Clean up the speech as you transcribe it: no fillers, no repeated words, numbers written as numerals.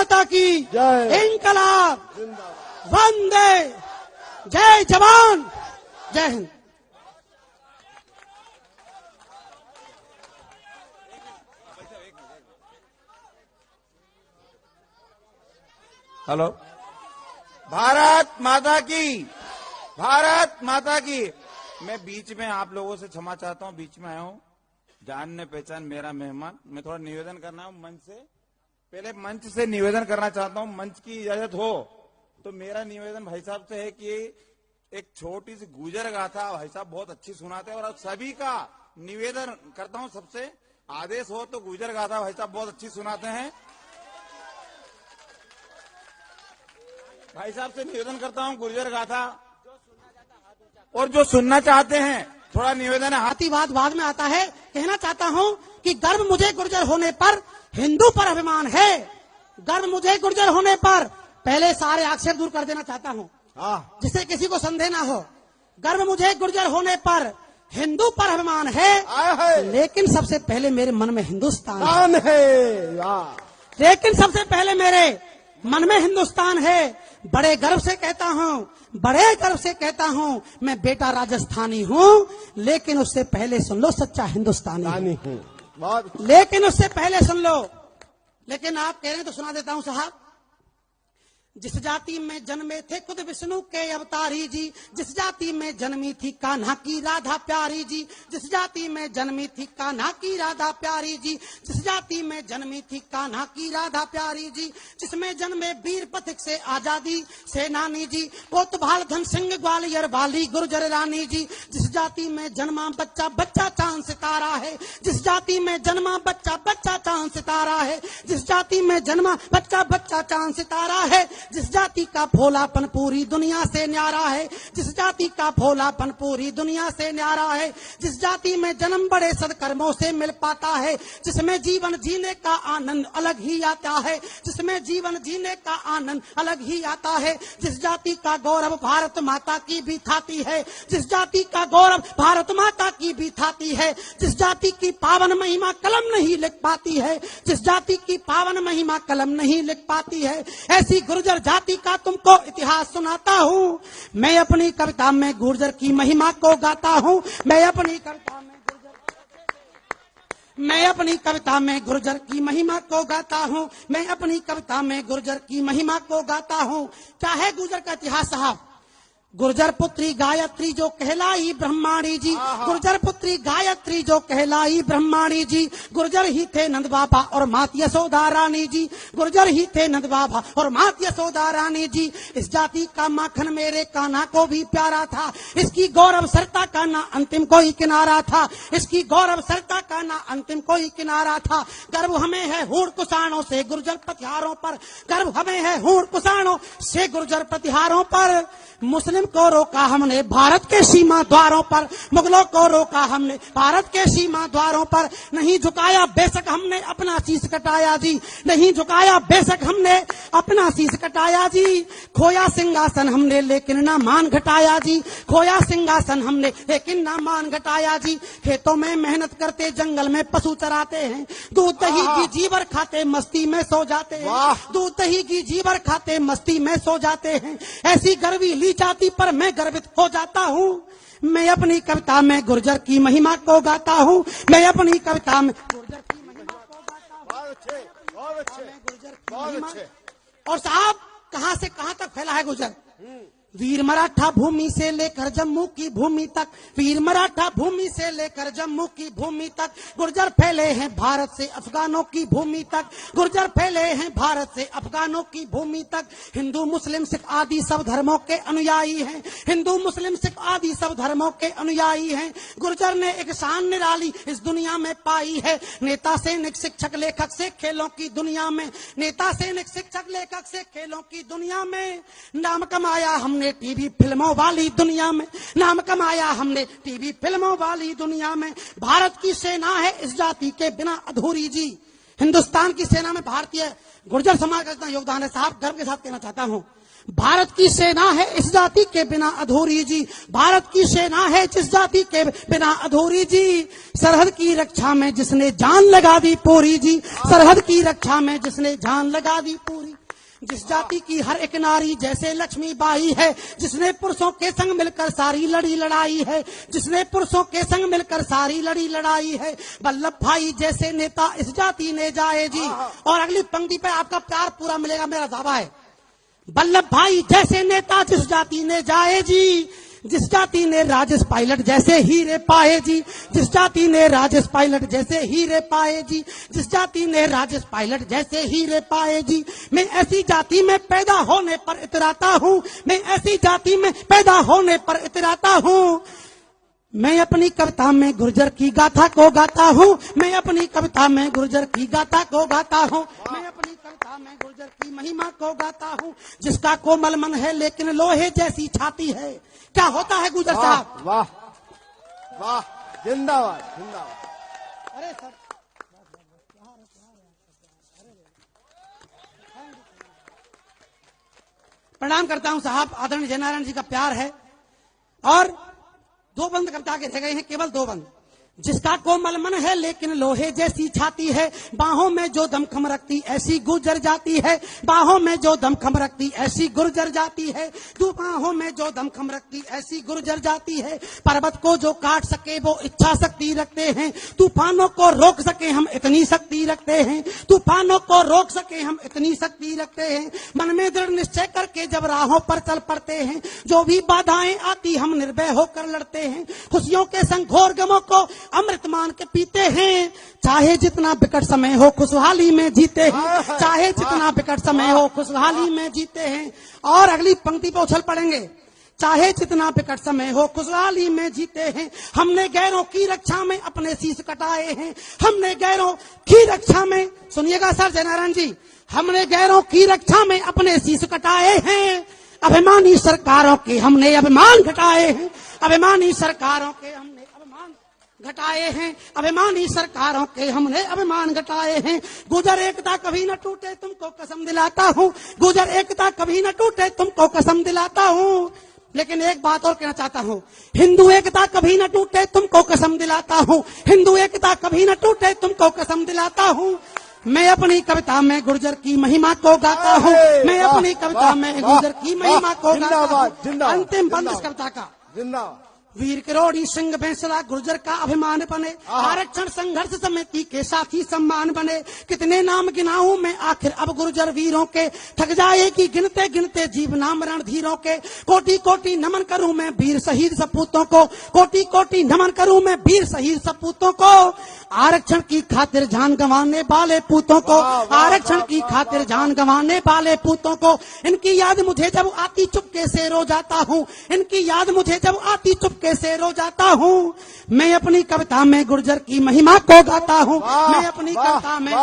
माता की जय। इंकलाब वंदे, जय जवान जय हिंद। हेलो। भारत माता की, भारत माता की। मैं बीच में आप लोगों से क्षमा चाहता हूं, बीच में आया हूं, जानने पहचान मेरा मेहमान। मैं थोड़ा निवेदन करना हूं मंच से, पहले मंच से निवेदन करना चाहता हूं, मंच की इजाजत हो तो मेरा निवेदन भाई साहब से है कि एक छोटी सी गुजर गाथा भाई साहब बहुत अच्छी सुनाते हैं और सभी का निवेदन करता हूं, सबसे आदेश हो तो गुजर गाथा भाई साहब बहुत अच्छी सुनाते हैं। भाई साहब से निवेदन करता हूं गुर्जर गाथा, और जो सुनना चाहते हैं थोड़ा निवेदन है। जातिवाद बाद में आता है। कहना चाहता हूं कि गर्व मुझे गुर्जर होने पर हिंदू पर अभिमान है। गर्व मुझे गुर्जर होने पर, पहले सारे आक्षेप दूर कर देना चाहता हूं जिससे किसी को संदेह ना हो। गर्व मुझे गुर्जर होने पर हिंदू पर अभिमान है, लेकिन सबसे पहले मेरे मन में हिंदुस्तान है। लेकिन सबसे पहले मेरे मन में हिंदुस्तान है। बड़े गर्व से कहता हूँ, बड़े गर्व से कहता हूँ, मैं बेटा राजस्थानी हूँ, लेकिन उससे पहले सुन लो सच्चा हिंदुस्तानी हूँ। लेकिन उससे पहले सुन लो। लेकिन आप कह रहे हैं तो सुना देता हूँ साहब। जिस जाति में जन्मे थे खुद विष्णु के अवतारी जी, जिस जाति में जन्मी थी कान्हा की राधा प्यारी जी, जिस जाति में जन्मी थी कान्हा की राधा प्यारी जी, जिस जाति में जन्मी थी कान्हा की राधा प्यारी जी, जिसमें जन्मे वीर पथिक से आजादी सेनानी जी, कोतवाल धन सिंह ग्वालियर वाली गुर्जर रानी जी, जिस जाति में जन्मा बच्चा बच्चा चांद सितारा है, जिस जाति में जन्मा बच्चा बच्चा चांद सितारा है, जिस जाति में जन्मा बच्चा बच्चा चांद सितारा है, जिस जाति का भोलापन पूरी दुनिया से न्यारा है, जिस जाति का भोलापन पूरी दुनिया से न्यारा है, जिस जाति में जन्म बड़े सदकर्मों से मिल पाता है, जिसमें जीवन जीने का आनंद अलग ही आता है, जिसमें जीवन जीने का आनंद अलग ही आता है, जिस जाति का गौरव भारत माता की भी थाती है, जिस जाति का गौरव भारत माता की भी थाती है, जिस जाति की पावन महिमा कलम नहीं लिख पाती है, जिस जाति की पावन महिमा कलम नहीं लिख पाती है, ऐसी गुर्जर जाति का तुमको इतिहास सुनाता हूँ। मैं अपनी कविता में गुर्जर की महिमा को गाता हूँ। मैं अपनी कविता में गुर्जर की महिमा को गाता हूँ। मैं अपनी कविता में गुर्जर की महिमा को गाता हूँ। क्या है गुर्जर का इतिहास साहब? गुर्जर पुत्री गायत्री जो कहलाई ब्रह्माणी जी, गुर्जर पुत्री गायत्री जो कहलाई ब्रह्माणी जी, गुर्जर ही थे नंद बाबा और मात यशोदा रानी जी, गुर्जर ही थे नंद बाबा और मात यशोदा रानी जी। इस जाति का माखन मेरे कान्हा को भी प्यारा था, इसकी गौरव सरता का ना अंतिम कोई किनारा था, इसकी गौरव सरता का ना अंतिम कोई किनारा था। गर्व हमें है हूण कुषाणों से गुर्जर प्रतिहारों पर, गर्व हमें है हूण कुषाणों से गुर्जर प्रतिहारों पर। मुस्लिम को रोका हमने भारत के सीमा द्वारों पर, मुगलों को रोका हमने भारत के सीमा द्वारों पर, नहीं झुकाया बेशक हमने अपना शीश कटाया जी, नहीं झुकाया बेशक हमने अपना शीश कटाया जी। खोया सिंहासन हमने लेकिन ना मान घटाया जी, खोया सिंहासन हमने लेकिन ना मान घटाया जी। खेतों में मेहनत करते जंगल में पशु चराते हैं, दूध दही की जीवर खाते मस्ती में सो जाते हैं, दूध दही की जीवर खाते मस्ती में सो जाते हैं। ऐसी गर्वी जाति पर मैं गर्वित हो जाता हूँ। मैं अपनी कविता में गुर्जर की महिमा को गाता हूँ। मैं अपनी कविता में गुर्जर की महिमा को गाता हूँ। और साहब कहाँ से कहाँ तक फैला है गुर्जर? वीर मराठा भूमि से लेकर जम्मू की भूमि तक, वीर मराठा भूमि से लेकर जम्मू की भूमि तक, गुर्जर फैले हैं भारत से अफगानों की भूमि तक, गुर्जर फैले हैं भारत से अफगानों की भूमि तक। हिंदू मुस्लिम सिख आदि सब धर्मों के अनुयायी हैं, हिंदू मुस्लिम सिख आदि सब धर्मों के अनुयायी हैं। गुर्जर ने एक शान निराली इस दुनिया में पाई है, नेता सैनिक शिक्षक लेखक से खेलों की दुनिया में, नेता सैनिक शिक्षक लेखक से खेलों की दुनिया में। नाम कमाया हमने टीवी फिल्मों वाली दुनिया में, नाम कमाया हमने टीवी फिल्मों वाली दुनिया में। भारत की सेना है इस जाति के बिना अधूरी जी, हिंदुस्तान की सेना में भारतीय गुर्जर समाज का इतना योगदान है साहब। गर्व के साथ कहना चाहता हूँ भारत की सेना है इस जाति के बिना अधूरी जी, भारत की सेना है जिस जाति के बिना अधूरी जी, सरहद की रक्षा में जिसने जान लगा दी पूरी जी, सरहद की रक्षा में जिसने जान लगा दी पूरी। जिस जाति की हर एक नारी जैसे लक्ष्मीबाई है, जिसने पुरुषों के संग मिलकर सारी लड़ी लड़ाई है, जिसने पुरुषों के संग मिलकर सारी लड़ी लड़ाई है, वल्लभ भाई जैसे नेता इस जाति ने जाए जी। और अगली पंक्ति पे आपका प्यार पूरा मिलेगा, मेरा दावा है। वल्लभ भाई जैसे नेता जिस जाति ने जाए जी, जिस जाति ने राजेश पायलट जैसे हीरे पाए जी, जिस जाति ने राजेश पायलट जैसे हीरे पाए जी, जिस जाति ने राजेश पायलट जैसे हीरे पाए जी। मैं ऐसी जाति में पैदा होने पर इतराता हूँ, मैं ऐसी जाति में पैदा होने पर इतराता हूँ। मैं अपनी कविता में गुर्जर की गाथा को गाता हूँ, मैं अपनी कविता में गुर्जर की गाथा को गाता हूँ, मैं अपनी कविता में गुर्जर की महिमा को गाता हूँ। जिसका कोमल मन है लेकिन लोहे जैसी छाती है, क्या होता है गुर्जर साहब? वाह वाह, जिंदाबाद जिंदाबाद। अरे सर, प्रणाम करता हूँ साहब, आदरणीय जयनारायण जी का प्यार है। और दो बंद कविता के रह गए हैं, केवल दो बंद। जिसका कोमल मन है लेकिन लोहे जैसी छाती है, बाहों में जो दमखम रखती ऐसी गुजर जाती है, बाहों में जो दमखम रखती ऐसी गुर्जर जाती है, तू बाहों में जो दमखम रखती ऐसी गुर्जर जाती है। पर्वत को जो काट सके वो इच्छा शक्ति रखते हैं, तूफानों को रोक सके हम इतनी शक्ति रखते हैं, तूफानों को रोक सके हम इतनी शक्ति रखते हैं। मन में दृढ़ निश्चय करके जब राहों पर चल पड़ते हैं, जो भी बाधाएं आती हम निर्भय होकर लड़ते हैं। खुशियों के संग घोर गमों को अमृत मान के पीते हैं, चाहे जितना विकट समय हो खुशहाली में जीते हैं, चाहे जितना विकट समय हो खुशहाली में जीते हैं। और अगली पंक्ति पे उछल पड़ेंगे। चाहे जितना विकट समय हो खुशहाली में जीते हैं, हमने गैरों की रक्षा में अपने शीश कटाए हैं, हमने गैरों की रक्षा में, सुनिएगा सर जयनारायण जी, हमने गैरों की रक्षा में अपने शीश कटाए हैं। अभिमानी सरकारों के हमने अभिमान घटाए हैं, अभिमानी सरकारों के हमने घटाए हैं, अभिमानी सरकारों के हमने अभिमान घटाए हैं। गुजर एकता कभी न टूटे तुमको कसम दिलाता हूँ, गुजर एकता कभी न टूटे तुमको कसम दिलाता हूँ। लेकिन एक बात और कहना चाहता हूँ, हिंदू एकता कभी न टूटे तुमको कसम दिलाता हूँ, हिंदू एकता कभी न टूटे तुमको कसम दिलाता हूँ। मैं अपनी कविता में गुर्जर की महिमा को गाता हूँ, मैं अपनी कविता में गुर्जर की महिमा को गाता हूँ। अंतिम बंद इस कविता का। जिंदाबाद। वीर किरोड़ी सिंह बेंसला गुर्जर का अभिमान बने, आरक्षण संघर्ष समिति के साथी सम्मान बने। कितने नाम गिनाऊं मैं आखिर अब गुर्जर वीरों के, थक जाएगी गिनते गिनते जीव नाम रणधीरों के। कोटि कोटि नमन करूं मैं वीर शहीद सपूतों को, कोटि कोटि नमन करूं मैं वीर शहीद सपूतों को। आरक्षण की खातिर जान गंवाने वाले पूतों को, आरक्षण की खातिर जान गंवाने वाले पूतों को। इनकी याद मुझे जब आती चुपके से रो जाता हूँ, इनकी याद मुझे जब आती चुपके से रो जाता हूँ। मैं अपनी कविता में गुर्जर की महिमा को गाता हूँ, मैं अपनी कविता में